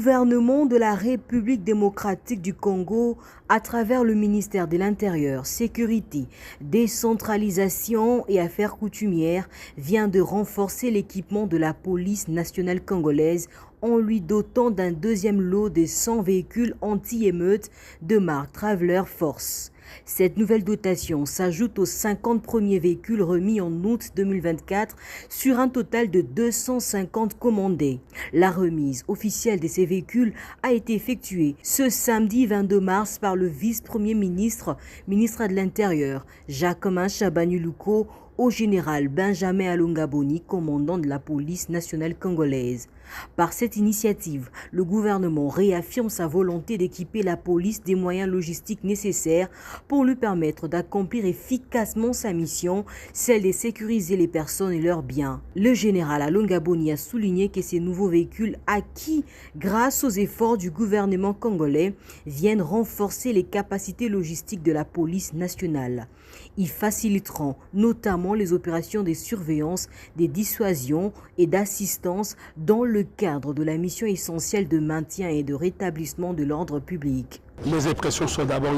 gouvernement de la République démocratique du Congo, à travers le ministère de l'Intérieur, Sécurité, Décentralisation et Affaires coutumières, vient de renforcer l'équipement de la police nationale congolaise en lui dotant d'un deuxième lot de 100 véhicules anti-émeutes de marque Traveler Force. Cette nouvelle dotation s'ajoute aux 50 premiers véhicules remis en août 2024 sur un total de 250 commandés. La remise officielle de ces véhicules a été effectuée ce samedi 22 mars par le vice-premier ministre de l'Intérieur, Jacquemin Chabani-Luko, au général Benjamin Alongaboni, commandant de la police nationale congolaise. Par cette initiative, le gouvernement réaffirme sa volonté d'équiper la police des moyens logistiques nécessaires pour lui permettre d'accomplir efficacement sa mission, celle de sécuriser les personnes et leurs biens. Le général Alongaboni a souligné que ces nouveaux véhicules acquis grâce aux efforts du gouvernement congolais viennent renforcer les capacités logistiques de la police nationale. Ils faciliteront notamment les opérations de surveillance, de dissuasion et d'assistance dans le cadre de la mission essentielle de maintien et de rétablissement de l'ordre public. Les impressions sont d'abord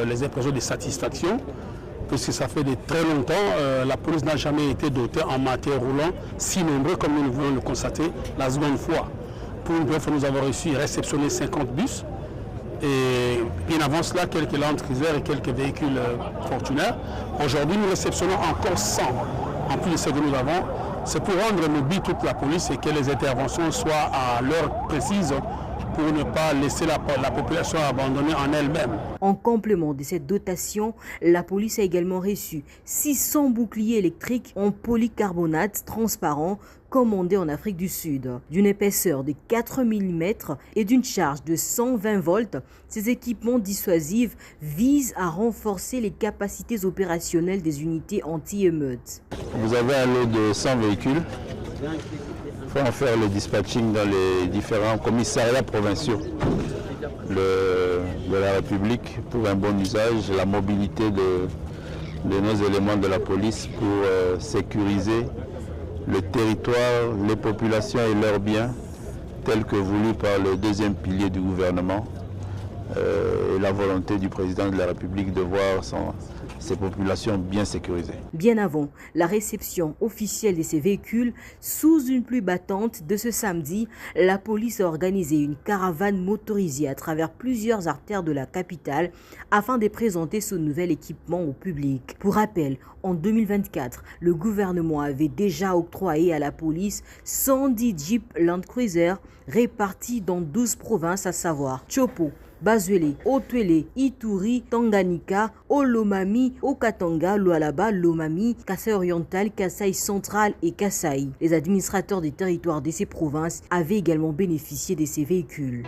les impressions de satisfaction, puisque ça fait de très longtemps, la police n'a jamais été dotée en matériel roulant si nombreux comme nous venons de le constater la seconde fois. Pour une première fois, nous avons réussi à réceptionner 50 bus. Et bien avant cela, quelques Land Cruiser et quelques véhicules Fortuner. Aujourd'hui, nous réceptionnons encore 100. En plus de ce que nous avons, c'est pour rendre mobile toute la police et que les interventions soient à l'heure précise pour ne pas laisser la population abandonnée en elle-même. En complément de cette dotation, la police a également reçu 600 boucliers électriques en polycarbonate transparent commandés en Afrique du Sud. D'une épaisseur de 4 mm et d'une charge de 120 volts, ces équipements dissuasifs visent à renforcer les capacités opérationnelles des unités anti-émeutes. Vous avez un lot de 100 véhicules. Il faut en faire le dispatching dans les différents commissariats provinciaux de la République pour un bon usage, la mobilité de nos éléments de la police pour sécuriser le territoire, les populations et leurs biens, tels que voulu par le deuxième pilier du gouvernement et la volonté du président de la République de voir ces populations bien sécurisées. Bien avant la réception officielle de ces véhicules, sous une pluie battante de ce samedi, la police a organisé une caravane motorisée à travers plusieurs artères de la capitale afin de présenter ce nouvel équipement au public. Pour rappel, en 2024, le gouvernement avait déjà octroyé à la police 110 Jeep Land Cruiser répartis dans 12 provinces, à savoir Chopo, Bazuele, Otuele, Ituri, Tanganyika, Olomami, Okatanga, Lualaba, Lomami, Kasaï oriental, Kasaï central et Kasaï. Les administrateurs des territoires de ces provinces avaient également bénéficié de ces véhicules.